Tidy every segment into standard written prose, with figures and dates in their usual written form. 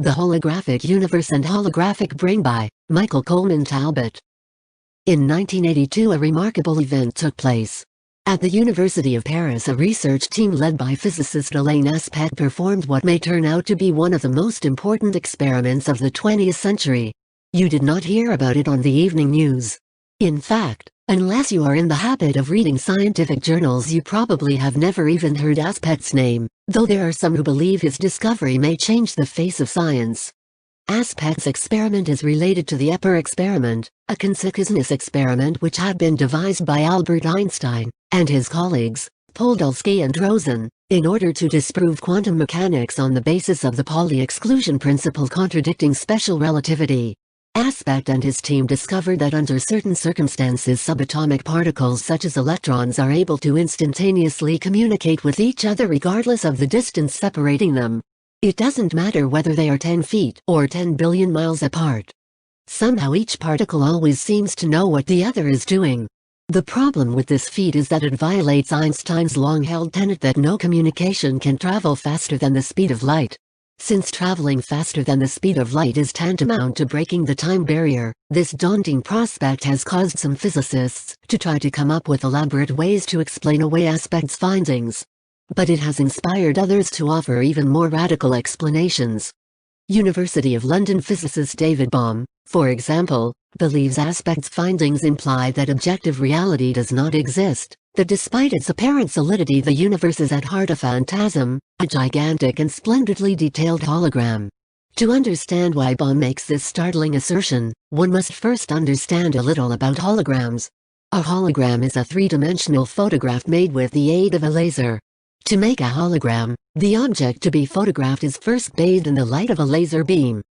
The Holographic Universe and Holographic Brain by Michael Coleman Talbot. In 1982 a remarkable event took place. At the University of Paris, a research team led by physicist Alain Aspect performed what may turn out to be one of the most important experiments of the 20th century. You did not hear about it on the evening news. In fact, unless you are in the habit of reading scientific journals, you probably have never even heard Aspect's name, though there are some who believe his discovery may change the face of science. Aspect's experiment is related to the Eppler experiment, a consciousness experiment which had been devised by Albert Einstein and his colleagues, Podolsky and Rosen, in order to disprove quantum mechanics on the basis of the Pauli exclusion principle contradicting special relativity. Aspect and his team discovered that under certain circumstances subatomic particles such as electrons are able to instantaneously communicate with each other regardless of the distance separating them. It doesn't matter whether they are 10 feet or 10 billion miles apart. Somehow each particle always seems to know what the other is doing. The problem with this feat is that it violates Einstein's long-held tenet that no communication can travel faster than the speed of light. Since traveling faster than the speed of light is tantamount to breaking the time barrier, this daunting prospect has caused some physicists to try to come up with elaborate ways to explain away Aspect's findings. But it has inspired others to offer even more radical explanations. University of London physicist David Bohm, for example, believes Aspect's findings imply that objective reality does not exist, that despite its apparent solidity the universe is at heart a phantasm, a gigantic and splendidly detailed hologram. To understand why Bohm makes this startling assertion, one must first understand a little about holograms. A hologram is a three-dimensional photograph made with the aid of a laser. To make a hologram, the object to be photographed is first bathed in the light of a laser beam.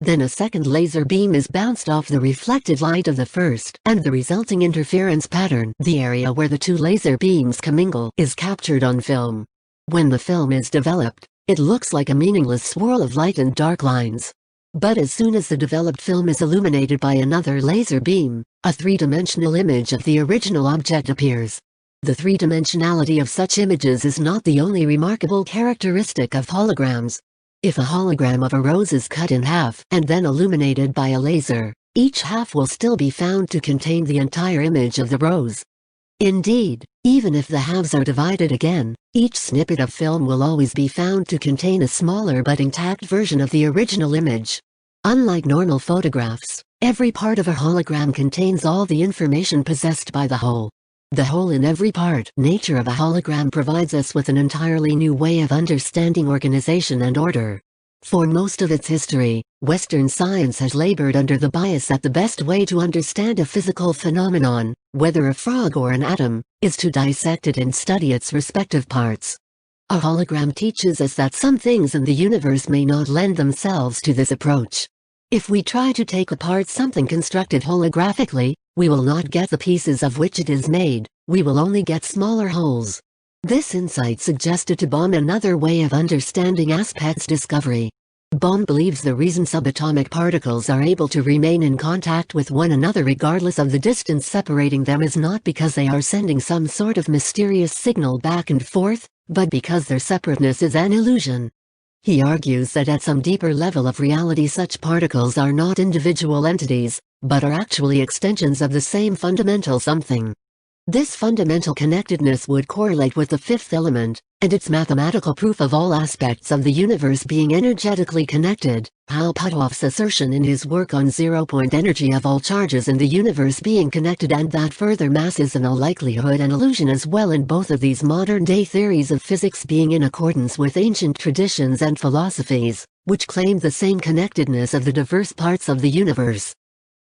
Then a second laser beam is bounced off the reflected light of the first, and the resulting interference pattern, the area where the two laser beams commingle, is captured on film. When the film is developed, it looks like a meaningless swirl of light and dark lines. But as soon as the developed film is illuminated by another laser beam, a three-dimensional image of the original object appears. The three-dimensionality of such images is not the only remarkable characteristic of holograms. If a hologram of a rose is cut in half and then illuminated by a laser, each half will still be found to contain the entire image of the rose. Indeed, even if the halves are divided again, each snippet of film will always be found to contain a smaller but intact version of the original image. Unlike normal photographs, every part of a hologram contains all the information possessed by the whole. The whole in every part nature of a hologram provides us with an entirely new way of understanding organization and order. For most of its history, Western science has labored under the bias that the best way to understand a physical phenomenon, whether a frog or an atom, is to dissect it and study its respective parts. A hologram teaches us that some things in the universe may not lend themselves to this approach. If we try to take apart something constructed holographically, we will not get the pieces of which it is made, we will only get smaller holes. This insight suggested to Bohm another way of understanding Aspect's discovery. Bohm believes the reason subatomic particles are able to remain in contact with one another regardless of the distance separating them is not because they are sending some sort of mysterious signal back and forth, but because their separateness is an illusion. He argues that at some deeper level of reality such particles are not individual entities, but are actually extensions of the same fundamental something. This fundamental connectedness would correlate with the fifth element, and its mathematical proof of all aspects of the universe being energetically connected, Hal Puthoff's assertion in his work on zero-point energy of all charges in the universe being connected, and that further mass is in all likelihood an illusion as well, in both of these modern-day theories of physics being in accordance with ancient traditions and philosophies, which claim the same connectedness of the diverse parts of the universe.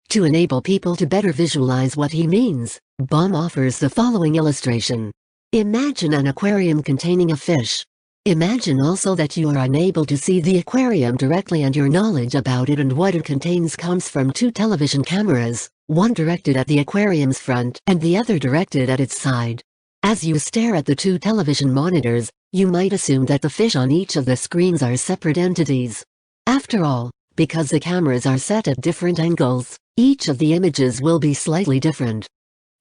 To enable people to better visualize what he means, Bohm offers the following illustration. Imagine an aquarium containing a fish. Imagine also that you are unable to see the aquarium directly, and your knowledge about it and what it contains comes from two television cameras, one directed at the aquarium's front and the other directed at its side. As you stare at the two television monitors, you might assume that the fish on each of the screens are separate entities. After all, because the cameras are set at different angles, each of the images will be slightly different.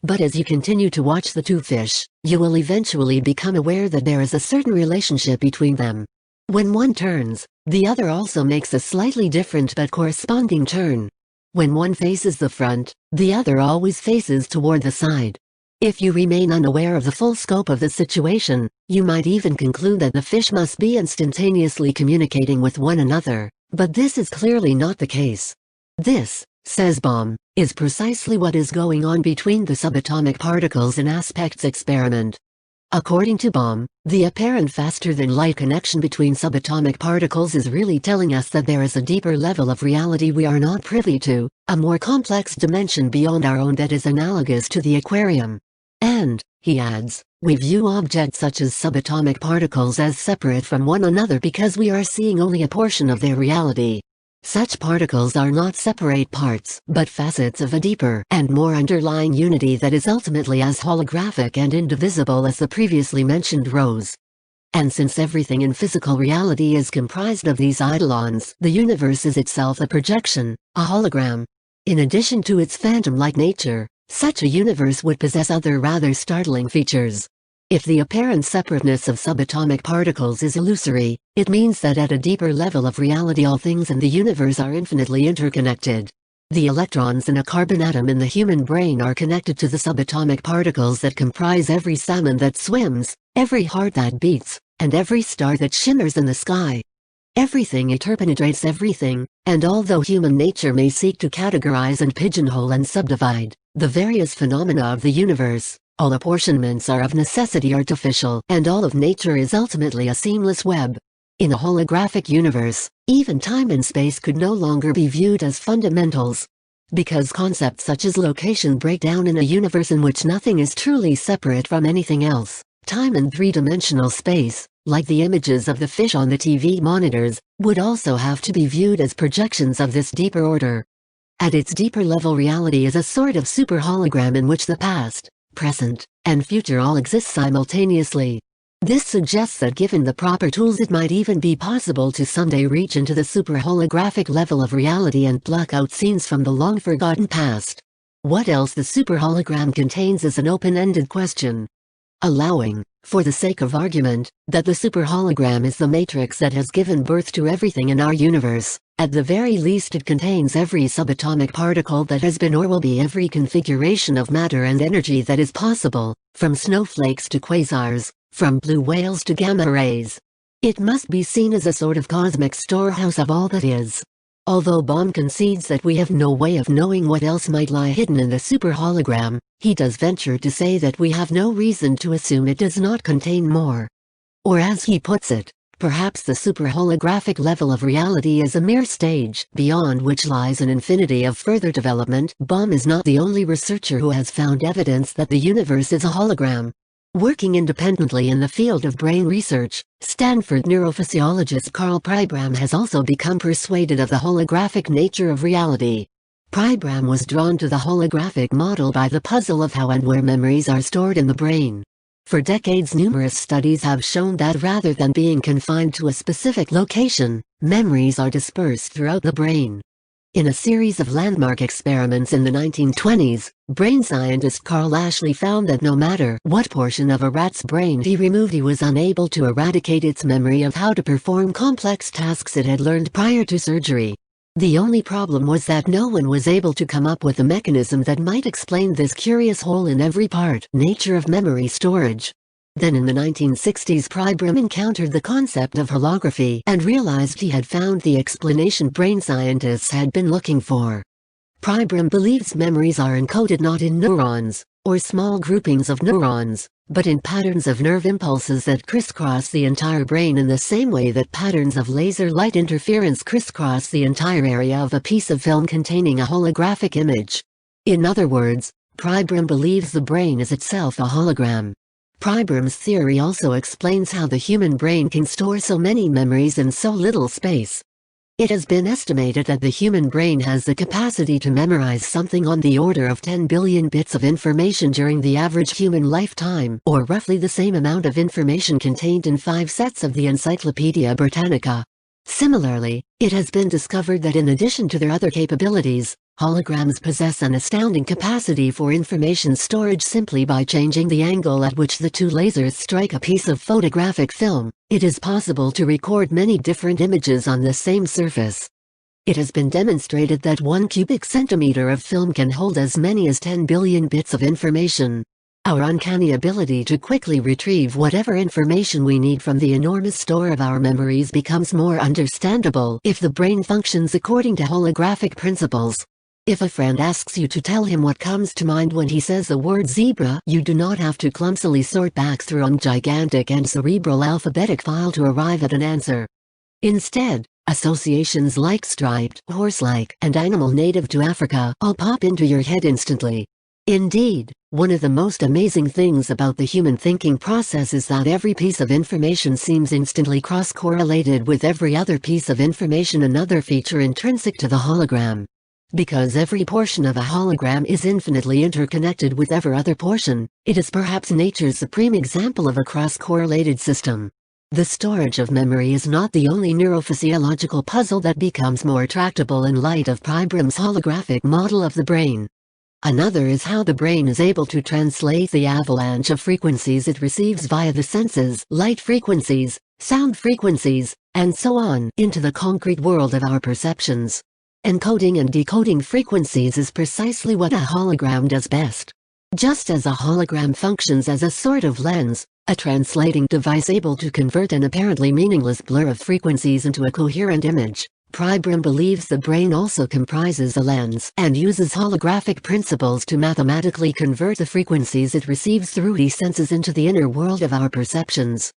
But as you continue to watch the two fish, you will eventually become aware that there is a certain relationship between them. When one turns, The other also makes a slightly different but corresponding turn. When one faces the front, the other always faces toward the side. If you remain unaware of the full scope of the situation, you might even conclude that the fish must be instantaneously communicating with one another, but this is clearly not the case. This, says Baum, is precisely what is going on between the subatomic particles in Aspect's experiment. According to Baum, the apparent faster-than-light connection between subatomic particles is really telling us that there is a deeper level of reality we are not privy to, a more complex dimension beyond our own that is analogous to the aquarium. And, he adds, we view objects such as subatomic particles as separate from one another because we are seeing only a portion of their reality. Such particles are not separate parts, but facets of a deeper and more underlying unity that is ultimately as holographic and indivisible as the previously mentioned rose. And since everything in physical reality is comprised of these eidolons, the universe is itself a projection, a hologram. In addition to its phantom-like nature, such a universe would possess other rather startling features. If the apparent separateness of subatomic particles is illusory, it means that at a deeper level of reality all things in the universe are infinitely interconnected. The electrons in a carbon atom in the human brain are connected to the subatomic particles that comprise every salmon that swims, every heart that beats, and every star that shimmers in the sky. Everything interpenetrates everything, and although human nature may seek to categorize and pigeonhole and subdivide the various phenomena of the universe, all apportionments are of necessity artificial, and all of nature is ultimately a seamless web. In a holographic universe, even time and space could no longer be viewed as fundamentals. Because concepts such as location break down in a universe in which nothing is truly separate from anything else, time and three-dimensional space, like the images of the fish on the TV monitors, would also have to be viewed as projections of this deeper order. At its deeper level, reality is a sort of super hologram in which the past, present, and future all exist simultaneously. This suggests that given the proper tools it might even be possible to someday reach into the super holographic level of reality and pluck out scenes from the long-forgotten past. What else the super hologram contains is an open-ended question. Allowing, for the sake of argument, that the super hologram is the matrix that has given birth to everything in our universe, at the very least it contains every subatomic particle that has been or will be, every configuration of matter and energy that is possible, from snowflakes to quasars, from blue whales to gamma rays. It must be seen as a sort of cosmic storehouse of all that is. Although Baum concedes that we have no way of knowing what else might lie hidden in the super hologram, he does venture to say that we have no reason to assume it does not contain more. Or as he puts it, perhaps the super holographic level of reality is a mere stage, beyond which lies an infinity of further development. Baum is not the only researcher who has found evidence that the universe is a hologram. Working independently in the field of brain research, Stanford neurophysiologist Carl Pribram has also become persuaded of the holographic nature of reality. Pribram was drawn to the holographic model by the puzzle of how and where memories are stored in the brain. For decades, numerous studies have shown that rather than being confined to a specific location, memories are dispersed throughout the brain. In a series of landmark experiments in the 1920s, brain scientist Carl Ashley found that no matter what portion of a rat's brain he removed, he was unable to eradicate its memory of how to perform complex tasks it had learned prior to surgery. The only problem was that no one was able to come up with a mechanism that might explain this curious hole in every part nature of memory storage. Then in the 1960s, Pribram encountered the concept of holography and realized he had found the explanation brain scientists had been looking for. Pribram believes memories are encoded not in neurons, or small groupings of neurons, but in patterns of nerve impulses that crisscross the entire brain in the same way that patterns of laser light interference crisscross the entire area of a piece of film containing a holographic image. In other words, Pribram believes the brain is itself a hologram. Pribram's theory also explains how the human brain can store so many memories in so little space. It has been estimated that the human brain has the capacity to memorize something on the order of 10 billion bits of information during the average human lifetime, or roughly the same amount of information contained in 5 sets of the Encyclopedia Britannica. Similarly, it has been discovered that in addition to their other capabilities, holograms possess an astounding capacity for information storage simply by changing the angle at which the two lasers strike a piece of photographic film. it is possible to record many different images on the same surface. It has been demonstrated that 1 cubic centimeter of film can hold as many as 10 billion bits of information. Our uncanny ability to quickly retrieve whatever information we need from the enormous store of our memories becomes more understandable if the brain functions according to holographic principles. If a friend asks you to tell him what comes to mind when he says the word zebra, you do not have to clumsily sort back through a gigantic and cerebral alphabetic file to arrive at an answer. Instead, associations like striped, horse-like, and animal native to Africa all pop into your head instantly. Indeed, one of the most amazing things about the human thinking process is that every piece of information seems instantly cross-correlated with every other piece of information, another feature intrinsic to the hologram. Because every portion of a hologram is infinitely interconnected with every other portion, it is perhaps nature's supreme example of a cross-correlated system. The storage of memory is not the only neurophysiological puzzle that becomes more tractable in light of Pribram's holographic model of the brain. Another is how the brain is able to translate the avalanche of frequencies it receives via the senses, light frequencies, sound frequencies, and so on, into the concrete world of our perceptions. Encoding and decoding frequencies is precisely what a hologram does best. Just as a hologram functions as a sort of lens, a translating device able to convert an apparently meaningless blur of frequencies into a coherent image, Pribram believes the brain also comprises a lens and uses holographic principles to mathematically convert the frequencies it receives through these senses into the inner world of our perceptions.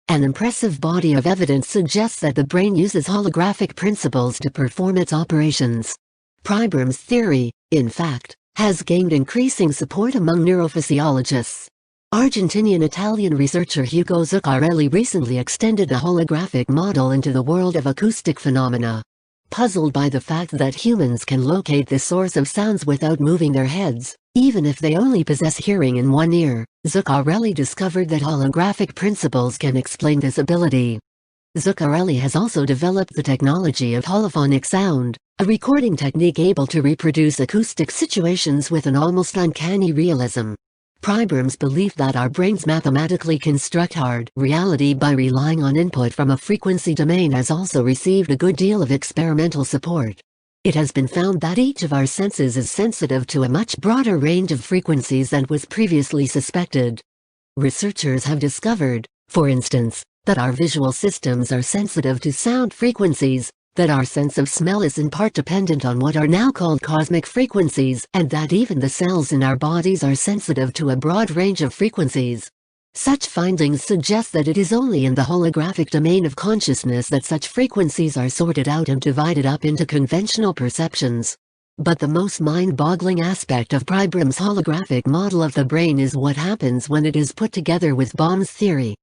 An impressive body of evidence suggests that the brain uses holographic principles to perform its operations. Pribram's theory, in fact, has gained increasing support among neurophysiologists. Argentinian-Italian researcher Hugo Zuccarelli recently extended a holographic model into the world of acoustic phenomena. Puzzled by the fact that humans can locate the source of sounds without moving their heads, even if they only possess hearing in one ear, Zuccarelli discovered that holographic principles can explain this ability. Zuccarelli has also developed the technology of holophonic sound, a recording technique able to reproduce acoustic situations with an almost uncanny realism. Pribram's belief that our brains mathematically construct hard reality by relying on input from a frequency domain has also received a good deal of experimental support. It has been found that each of our senses is sensitive to a much broader range of frequencies than was previously suspected. Researchers have discovered, for instance, that our visual systems are sensitive to sound frequencies, that our sense of smell is in part dependent on what are now called cosmic frequencies, and that even the cells in our bodies are sensitive to a broad range of frequencies. Such findings suggest that it is only in the holographic domain of consciousness that such frequencies are sorted out and divided up into conventional perceptions. But the most mind-boggling aspect of Pribram's holographic model of the brain is what happens when it is put together with Bohm's theory.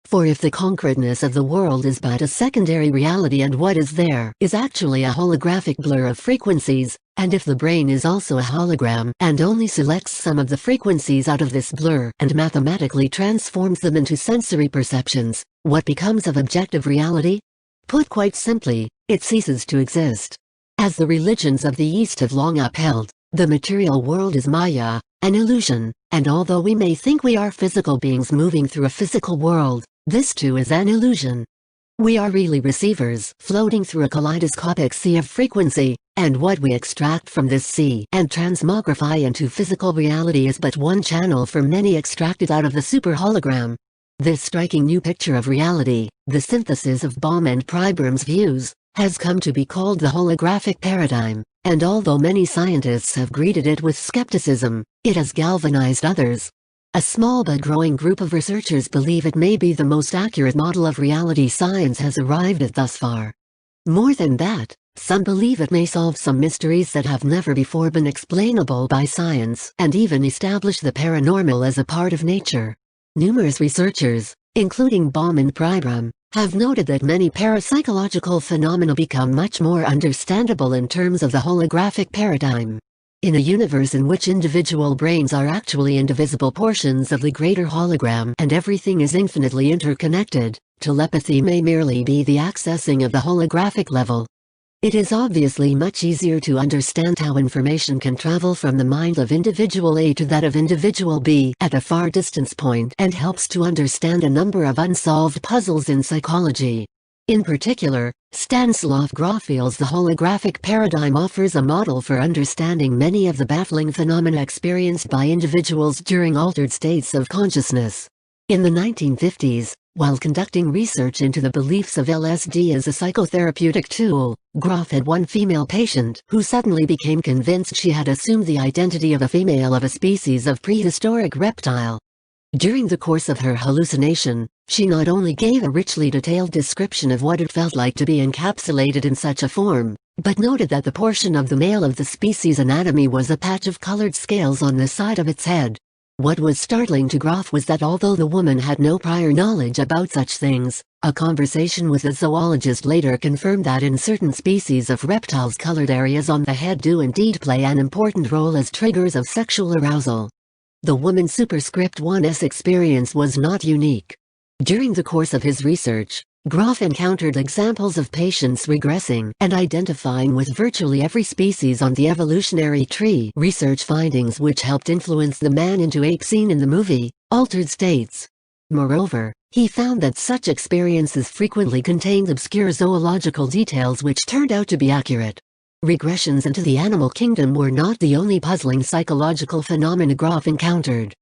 For if the concreteness of the world is but a secondary reality and what is there is actually a holographic blur of frequencies, and if the brain is also a hologram and only selects some of the frequencies out of this blur and mathematically transforms them into sensory perceptions, what becomes of objective reality? Put quite simply, it ceases to exist. As the religions of the East have long upheld, the material world is Maya, an illusion, and although we may think we are physical beings moving through a physical world, this too is an illusion. We are really receivers floating through a kaleidoscopic sea of frequency, and what we extract from this sea and transmogrify into physical reality is but one channel for many extracted out of the super hologram. This striking new picture of reality, the synthesis of Bohm and Pribram's views, has come to be called the holographic paradigm, and although many scientists have greeted it with skepticism, it has galvanized others. A small but growing group of researchers believe it may be the most accurate model of reality science has arrived at thus far. More than that, some believe it may solve some mysteries that have never before been explainable by science and even establish the paranormal as a part of nature. Numerous researchers, including Bohm and Pribram, have noted that many parapsychological phenomena become much more understandable in terms of the holographic paradigm. In a universe in which individual brains are actually indivisible portions of the greater hologram and everything is infinitely interconnected, telepathy may merely be the accessing of the holographic level. It is obviously much easier to understand how information can travel from the mind of individual A to that of individual B at a far distance point, and helps to understand a number of unsolved puzzles in psychology. In particular, Stanislav Grof feels the holographic paradigm offers a model for understanding many of the baffling phenomena experienced by individuals during altered states of consciousness. In the 1950s, while conducting research into the beliefs of LSD as a psychotherapeutic tool, Grof had one female patient who suddenly became convinced she had assumed the identity of a female of a species of prehistoric reptile. During the course of her hallucination, she not only gave a richly detailed description of what it felt like to be encapsulated in such a form, but noted that the portion of the male of the species' anatomy was a patch of colored scales on the side of its head. What was startling to Grof was that although the woman had no prior knowledge about such things, a conversation with a zoologist later confirmed that in certain species of reptiles colored areas on the head do indeed play an important role as triggers of sexual arousal. The woman's superscript 1s experience was not unique. During the course of his research, Grof encountered examples of patients regressing and identifying with virtually every species on the evolutionary tree, research findings which helped influence the man-into-ape scene in the movie, Altered States. Moreover, he found that such experiences frequently contained obscure zoological details which turned out to be accurate. Regressions into the animal kingdom were not the only puzzling psychological phenomena Grof encountered.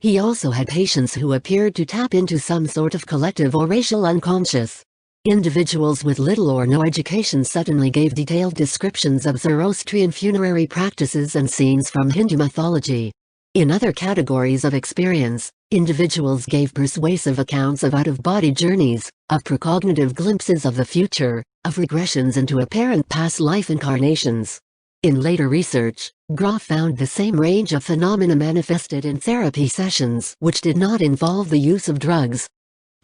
He also had patients who appeared to tap into some sort of collective or racial unconscious. Individuals with little or no education suddenly gave detailed descriptions of Zoroastrian funerary practices and scenes from Hindu mythology. In other categories of experience, individuals gave persuasive accounts of out-of-body journeys, of precognitive glimpses of the future, of regressions into apparent past life incarnations. In later research, Grof found the same range of phenomena manifested in therapy sessions which did not involve the use of drugs.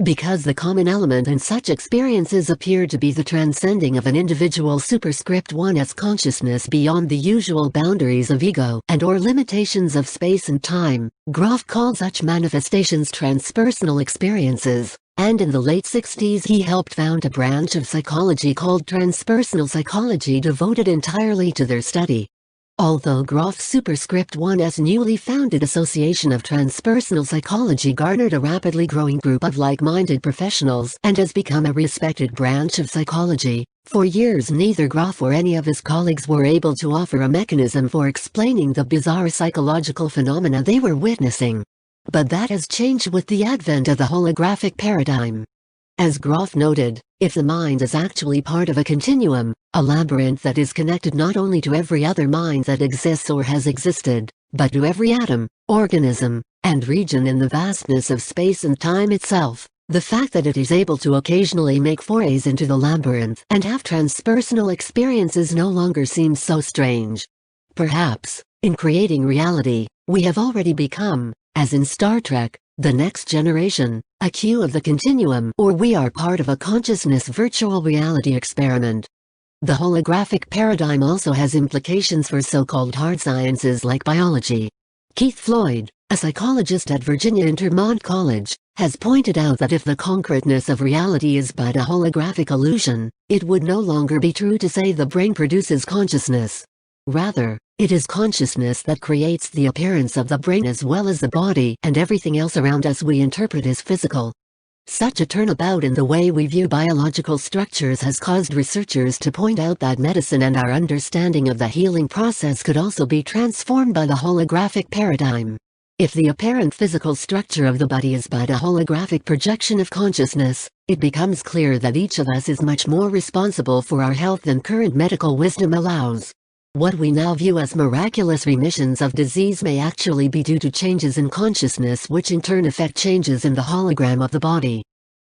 Because the common element in such experiences appeared to be the transcending of an individual superscript 1s consciousness beyond the usual boundaries of ego and/or limitations of space and time, Grof called such manifestations transpersonal experiences, and in the late 60s he helped found a branch of psychology called transpersonal psychology devoted entirely to their study. Although Grof's superscript 1s newly founded Association of Transpersonal Psychology garnered a rapidly growing group of like-minded professionals and has become a respected branch of psychology, for years neither Grof or any of his colleagues were able to offer a mechanism for explaining the bizarre psychological phenomena they were witnessing. But that has changed with the advent of the holographic paradigm. As Grof noted, if the mind is actually part of a continuum, a labyrinth that is connected not only to every other mind that exists or has existed, but to every atom, organism, and region in the vastness of space and time itself, the fact that it is able to occasionally make forays into the labyrinth and have transpersonal experiences no longer seems so strange. Perhaps, in creating reality, we have already become, as in Star Trek, the next generation, a Q of the continuum, or we are part of a consciousness virtual reality experiment. The holographic paradigm also has implications for so-called hard sciences like biology. Keith Floyd, a psychologist at Virginia Intermont College, has pointed out that if the concreteness of reality is but a holographic illusion, it would no longer be true to say the brain produces consciousness. Rather, it is consciousness that creates the appearance of the brain as well as the body and everything else around us we interpret as physical. Such a turnabout in the way we view biological structures has caused researchers to point out that medicine and our understanding of the healing process could also be transformed by the holographic paradigm. If the apparent physical structure of the body is but a holographic projection of consciousness, it becomes clear that each of us is much more responsible for our health than current medical wisdom allows. What we now view as miraculous remissions of disease may actually be due to changes in consciousness which in turn affect changes in the hologram of the body.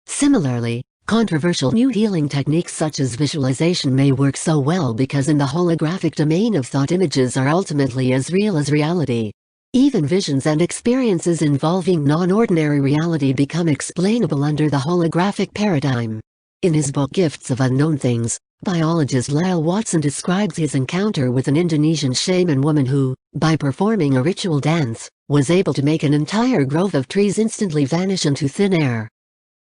Similarly, controversial new healing techniques such as visualization may work so well because in the holographic domain of thought images are ultimately as real as reality. Even visions and experiences involving non-ordinary reality become explainable under the holographic paradigm. In his book Gifts of Unknown Things, biologist Lyle Watson describes his encounter with an Indonesian shaman woman who, by performing a ritual dance, was able to make an entire grove of trees instantly vanish into thin air.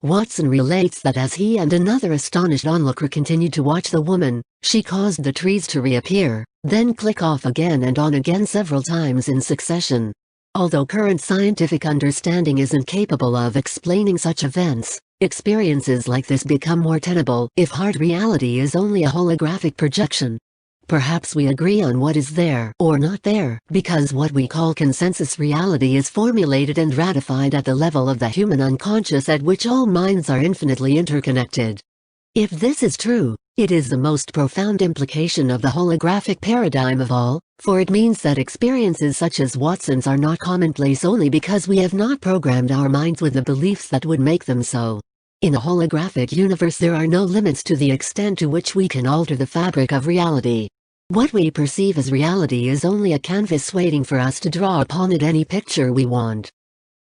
Watson relates that as he and another astonished onlooker continued to watch the woman, She caused the trees to reappear, then click off again and on again several times in succession. Although current scientific understanding isn't capable of explaining such events, experiences like this become more tenable if hard reality is only a holographic projection. Perhaps we agree on what is there or not there, because what we call consensus reality is formulated and ratified at the level of the human unconscious, at which all minds are infinitely interconnected. If this is true, it is the most profound implication of the holographic paradigm of all, for it means that experiences such as Watson's are not commonplace only because we have not programmed our minds with the beliefs that would make them so. In a holographic universe, there are no limits to the extent to which we can alter the fabric of reality. What we perceive as reality is only a canvas waiting for us to draw upon it any picture we want.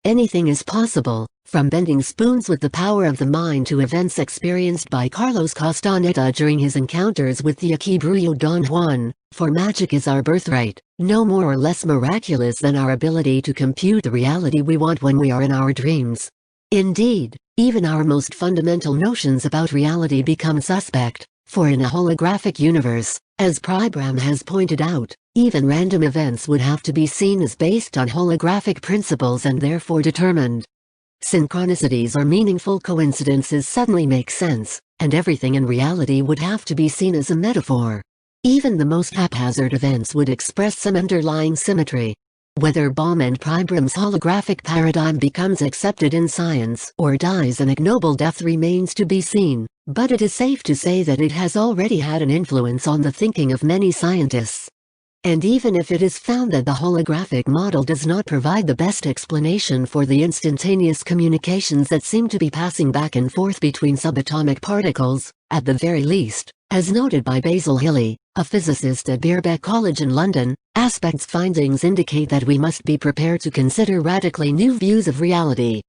Anything is possible, from bending spoons with the power of the mind to events experienced by Carlos Castaneda during his encounters with the Equilibrio Don Juan, for magic is our birthright, no more or less miraculous than our ability to compute the reality we want when we are in our dreams. Indeed, even our most fundamental notions about reality become suspect, for in a holographic universe, as Pribram has pointed out, even random events would have to be seen as based on holographic principles and therefore determined. Synchronicities or meaningful coincidences suddenly make sense, and everything in reality would have to be seen as a metaphor. Even the most haphazard events would express some underlying symmetry. Whether Baum and Pribram's holographic paradigm becomes accepted in science or dies an ignoble death remains to be seen, but it is safe to say that it has already had an influence on the thinking of many scientists. And even if it is found that the holographic model does not provide the best explanation for the instantaneous communications that seem to be passing back and forth between subatomic particles, at the very least, as noted by Basil Hilly, a physicist at Birkbeck College in London, Aspect's findings indicate that we must be prepared to consider radically new views of reality.